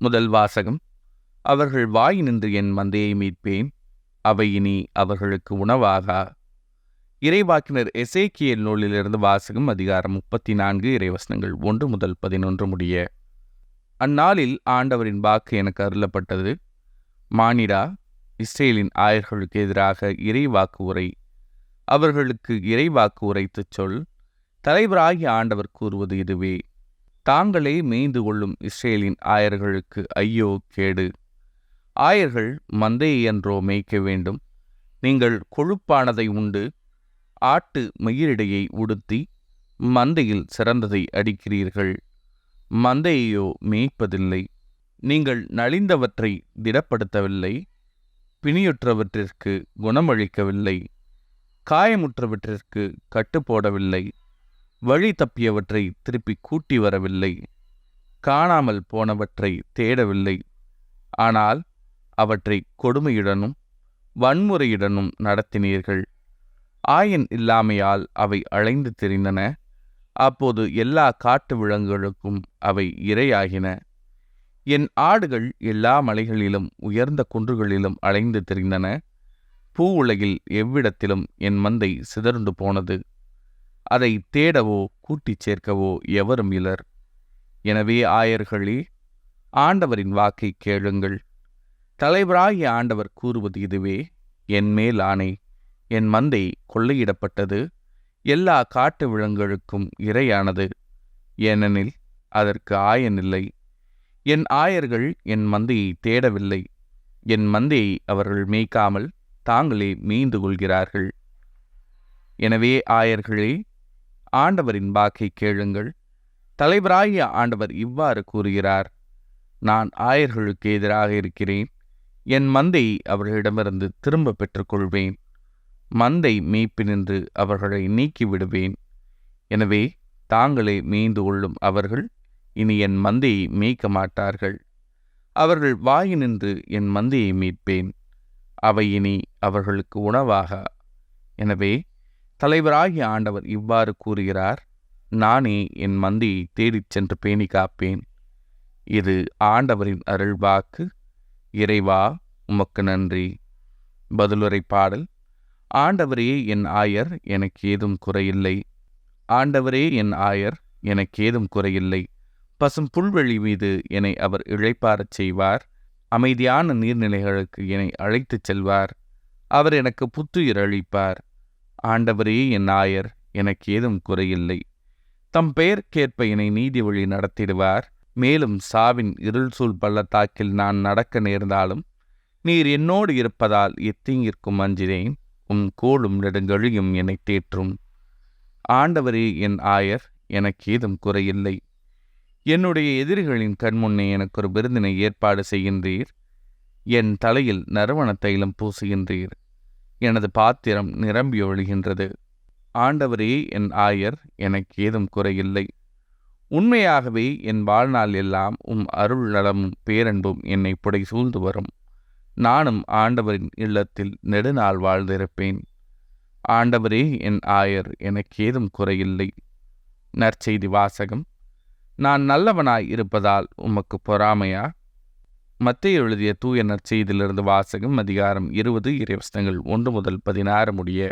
முதல் வாசகம். அவர்கள் வாயினின்று என் மந்தையை மீட்பேன், அவை இனி அவர்களுக்கு உணவாகா. இறைவாக்கினர் எசேக்கியேல் நூலிலிருந்து வாசகம். அதிகாரம் 34, இறைவசனங்கள் 1 முதல் 11 முடிய. அந்நாளில் ஆண்டவரின் வாக்கு எனக்கு அருளப்பட்டது. மானிடா, இஸ்ரேலின் ஆயர்களுக்கு எதிராக இறைவாக்கு உரை. அவர்களுக்கு இறைவாக்கு உரைத்துச் சொல். தலைவராகிய ஆண்டவர் கூறுவது இதுவே: தாங்களே மேய்ந்து கொள்ளும் இஸ்ரேலின் ஆயர்களுக்கு ஐயோ கேடு! ஆயர்கள் மந்தையை என்றோ மேய்க்க வேண்டும். நீங்கள் கொழுப்பானதை உண்டு ஆட்டு மயிரிடையை உடுத்தி மந்தையில் சிறந்ததை அடிக்கிறீர்கள், மந்தையையோ மேய்ப்பதில்லை. நீங்கள் நலிந்தவற்றை திடப்படுத்தவில்லை, பிணியுற்றவற்றிற்கு குணமளிக்கவில்லை, காயமுற்றவற்றிற்கு கட்டுப்போடவில்லை, வழி தப்பியவற்றை திருப்பி கூட்டி வரவில்லை, காணாமல் போனவற்றை தேடவில்லை. ஆனால் அவற்றை கொடுமையுடனும் வன்முறையுடனும் நடத்தினீர்கள். ஆயன் இல்லாமையால் அவை அலைந்து திரிந்தன. அப்போது எல்லா காட்டு விலங்குகளுக்கும் அவை இரையாகின. என் ஆடுகள் எல்லா மலைகளிலும் உயர்ந்த குன்றுகளிலும் அலைந்து திரிந்தன. பூ உலகில் எவ்விடத்திலும் என் மந்தை சிதறுண்டு போனது. அதை தேடவோ கூட்டிச் சேர்க்கவோ எவரும் இலர். எனவே ஆயர்களே, ஆண்டவரின் வாக்கை கேளுங்கள். தலைவராகிய ஆண்டவர் கூறுவது இதுவே: என் மேல் ஆணை, என் மந்தை கொள்ளையிடப்பட்டது, எல்லா காட்டு விலங்குகளுக்கும் இரையானது. ஏனெனில் அதற்கு ஆயன் இல்லை. என் ஆயர்கள் என் மந்தையை தேடவில்லை. என் மந்தையை அவர்கள் மேய்க்காமல் தாங்களே மேய்ந்து கொள்கிறார்கள். எனவே ஆயர்களே, ஆண்டவரின் வாக்கை கேளுங்கள். தலைவராகிய ஆண்டவர் இவ்வாறு கூறுகிறார்: நான் ஆயர்களுக்கு எதிராக இருக்கிறேன். என் மந்தையை அவர்களிடமிருந்து திரும்ப பெற்றுக்கொள்வேன். மந்தை மேய்ப்பினின்று அவர்களை நீக்கிவிடுவேன். எனவே தாங்களே மேய்ந்து கொள்ளும் அவர்கள் இனி என் மந்தையை மேய்க்க மாட்டார்கள். அவர்கள் வாயினின்று என் மந்தையை மீட்பேன், அவை இனி அவர்களுக்கு உணவாகா. எனவே தலைவராகிய ஆண்டவர் இவ்வாறு கூறுகிறார்: நானே என் மந்தையை தேடிச் சென்று பேணி காப்பேன். இது ஆண்டவரின் அருள்வாக்கு. இறைவா, உமக்கு நன்றி. பதிலுரை பாடல். ஆண்டவரே என் ஆயர், எனக்கு ஏதும் குறையில்லை. ஆண்டவரே என் ஆயர், எனக்கு ஏதும் குறையில்லை. பசும் புல்வெளி மீது என்னை அவர் இளைப்பாறச் செய்வார். அமைதியான நீர்நிலைகளுக்கு என்னை அழைத்துச் செல்வார். அவர் எனக்கு புத்துயிர் அளிப்பார். ஆண்டவரே என் ஆயர், எனக்கு ஏதும் குறையில்லை. தம் பெயர்க்கேற்ப என்னை நீதி வழி நடத்திடுவார். மேலும் சாவின் இருள் சூழ் பள்ளத்தாக்கில் நான் நடக்க நேர்ந்தாலும் நீர் என்னோடு இருப்பதால் எத்தீங்கிற்கும் அஞ்சினேன். உம் கோலும் நெடுங்கழியும் என்னை தேற்றும். ஆண்டவரே என் ஆயர், எனக்கு ஏதும் குறையில்லை. என்னுடைய எதிரிகளின் கண்முன்னே எனக்கு ஒரு விருந்தினை ஏற்பாடு செய்கின்றீர். என் தலையில் நறுமண தைலம் பூசுகின்றீர். எனது பாத்திரம் நிரம்பி ஒழுகின்றது. ஆண்டவரே என் ஆயர், எனக்கு ஏதும் குறையில்லை. உண்மையாகவே என் வாழ்நாள் எல்லாம் உம் அருள் நலமும் பேரன்பும் என்னை புடை சூழ்ந்து வரும். நானும் ஆண்டவரின் இல்லத்தில் நெடுநாள் வாழ்ந்திருப்பேன். ஆண்டவரே என் ஆயர், எனக்கு ஏதும் குறையில்லை. நற்செய்தி வாசகம். நான் நல்லவனாய் இருப்பதால் உமக்கு பொறாமையா? மத்தேயு எழுதிய தூய நற்செய்தியிலிருந்து வாசகம். அதிகாரம் 20, இறைவசனங்கள் 1 முதல் 16 முடிய.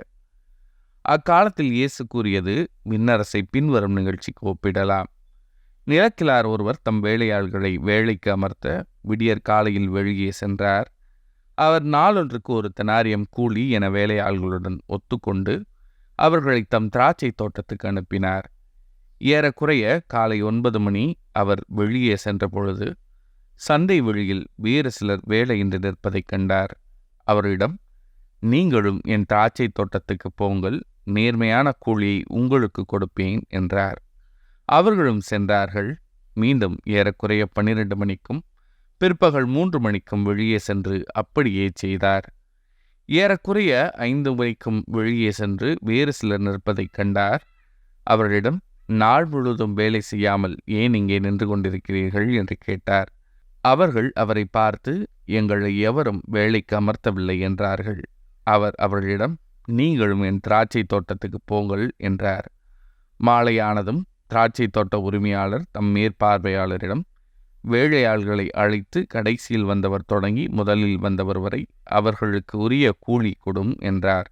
அக்காலத்தில் இயேசு கூறியது விண்ணரசை பின்வரும் நிகழ்ச்சிக்கு ஒப்பிடலாம். நிலக்கிழார் ஒருவர் தம் வேலையாள்களை வேலைக்கு அமர்த்த விடியற் காலையில் வெளியே சென்றார். அவர் நாளொன்றுக்கு ஒரு தெனாரியம் கூலி என வேலையாள்களுடன் ஒத்துக்கொண்டு அவர்களை தம் திராட்சை தோட்டத்துக்கு அனுப்பினார். ஏறக்குறைய காலை 9 மணி. அவர் வெளியே சென்ற பொழுது சந்தை வெளியில் வேறு சிலர் வேலையின்றி நிற்பதைக் கண்டார். அவரிடம், நீங்களும் என் திராட்சை தோட்டத்துக்கு போங்கள், நேர்மையான கூலியை உங்களுக்கு கொடுப்பேன் என்றார். அவர்களும் சென்றார்கள். மீண்டும் ஏறக்குறைய 12 மணிக்கும் பிற்பகல் 3 மணிக்கும் வெளியே சென்று அப்படியே செய்தார். ஏறக்குறைய 5 மணிக்கும் வெளியே சென்று வேறு சிலர் நிற்பதைக் கண்டார். அவர்களிடம், நாள் முழுவதும் வேலை செய்யாமல் ஏன் இங்கே நின்று கொண்டிருக்கிறீர்கள் என்று கேட்டார். அவர்கள் அவரை பார்த்து, எங்களை எவரும் வேலைக்கு அமர்த்தவில்லை என்றார்கள். அவர் அவர்களிடம், நீங்களும் என் திராட்சை தோட்டத்துக்கு போங்கள் என்றார். மாலையானதும் திராட்சை தோட்ட உரிமையாளர் தம் மேற்பார்வையாளரிடம், வேலையாள்களை அழைத்து கடைசியில் வந்தவர் தொடங்கி முதலில் வந்தவர் வரை அவர்களுக்கு உரிய கூலி கொடும் என்றார்.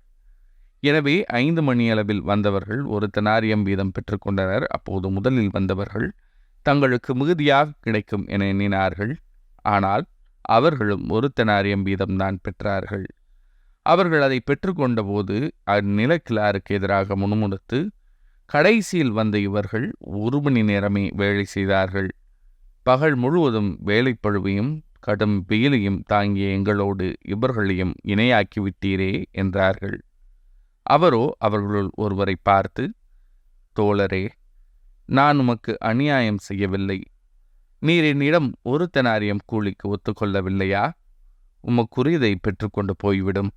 எனவே 5 மணியளவில் வந்தவர்கள் 1 தெனாரியம் வீதம் பெற்றுக்கொண்டனர். அப்போது முதலில் வந்தவர்கள் தங்களுக்கு மிகுதியாக கிடைக்கும் என எண்ணினார்கள். ஆனால் அவர்களும் 1 தெனாரியம் வீதம்தான் பெற்றார்கள். அவர்கள் அதை பெற்றுக்கொண்ட போது அந்நிலக்கிழாருக்கு எதிராக முணுமுணுத்து, கடைசியில் வந்த இவர்கள் 1 மணி நேரமே வேலை செய்தார்கள். பகல் முழுவதும் வேலைப்பழுவையும் கடும் வெயிலையும் தாங்கிய எங்களோடு இவர்களையும் இணையாக்கி விட்டீரே என்றார்கள். அவரோ அவர்களுள் ஒருவரை பார்த்து, தோழரே, நான் உமக்கு அநியாயம் செய்யவில்லை. நீர் என்னிடம் 1 தெனாரியம் கூலிக்கு ஒத்துக்கொள்ளவில்லையா? உமக்குரியதை பெற்றுக்கொண்டு போய்விடும்.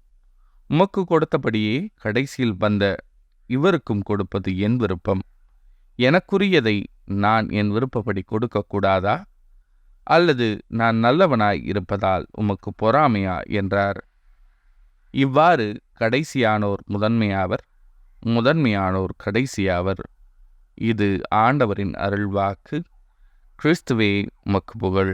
உமக்கு கொடுத்தபடியே கடைசியில் வந்த இவருக்கும் கொடுப்பது என் விருப்பம். எனக்குரியதை நான் என் விருப்பப்படி கொடுக்கக்கூடாதா? அல்லது நான் நல்லவனாய் இருப்பதால் உமக்கு பொறாமையா என்றார். இவ்வாறு கடைசியானோர் முதன்மையாவர், முதன்மையானோர் கடைசியாவர். இது ஆண்டவரின் அருள்வாக்கு. கிறிஸ்துவே உமக்கு புகழ்.